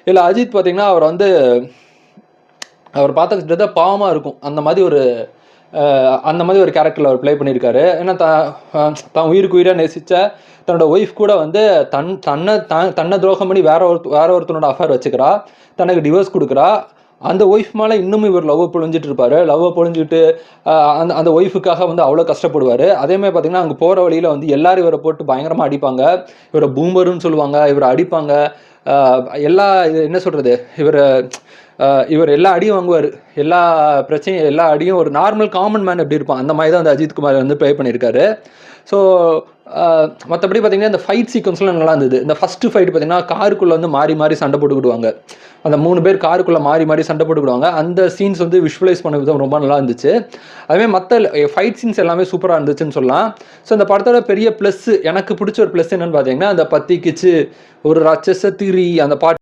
இதில் அஜித் பார்த்தீங்கன்னா அவர் பார்த்தா கிட்டத்தட்ட பாவமாக இருக்கும். அந்த மாதிரி ஒரு கேரக்டரில் அவர் ப்ளே பண்ணியிருக்காரு. ஏன்னா தான் உயிருக்கு உயிராக நேசித்த தன்னோட ஒய்ஃப் கூட தன்னை துரோகம் பண்ணி வேற ஒருத்தனோட அஃபேர் வச்சுக்கிறா, தனக்கு டிவோர்ஸ் கொடுக்குறா. அந்த ஒய்ஃப் மேலே இன்னமும் இவர் லவ்வை பொழிஞ்சிட்டு இருப்பாரு. லவ்வை பொழிஞ்சிட்டு அந்த ஒய்ஃபுக்காக அவ்வளோ கஷ்டப்படுவார். அதேமாதிரி பார்த்தீங்கன்னா அங்கே போகிற வழியில் எல்லாரும் இவரை போட்டு பயங்கரமாக அடிப்பாங்க. இவரை பூமருன்னு சொல்லுவாங்க, இவரை அடிப்பாங்க. என்ன சொல்கிறது, இவர் எல்லா அடியும் வாங்குவார். எல்லா அடியும் ஒரு நார்மல் காமன் மேன் எப்படி இருப்பான் அந்த மாதிரி தான் அஜித் குமார் ப்ளே பண்ணியிருக்காரு. ஸோ மற்றபடி பார்த்தீங்கன்னா இந்த ஃபைட் சீக்வன்ஸ்லாம் நல்லா இருந்தது. இந்த ஃபஸ்ட்டு ஃபைட் பார்த்தீங்கன்னா காருக்குள்ளே மாறி மாறி சண்டை போட்டுக்கிடுவாங்க. அந்த 3 பேர் காருக்குள்ளே மாறி மாறி சண்டை போட்டுக்கிடுவாங்க. அந்த சீன்ஸ் விஷுவலைஸ் பண்ண விதம் ரொம்ப நல்லா இருந்துச்சு. அதுமாதிரி மற்ற ஃபைட் சீன்ஸ் எல்லாமே சூப்பராக இருந்துச்சுன்னு சொல்லலாம். ஸோ இந்த படத்தோட பெரிய ப்ளஸ், எனக்கு பிடிச்ச ஒரு ப்ளஸ் என்னன்னு பார்த்தீங்கன்னா, அந்த பத்திக்கிச்சு ஒரு ராட்சச திரி அந்த பாட்டு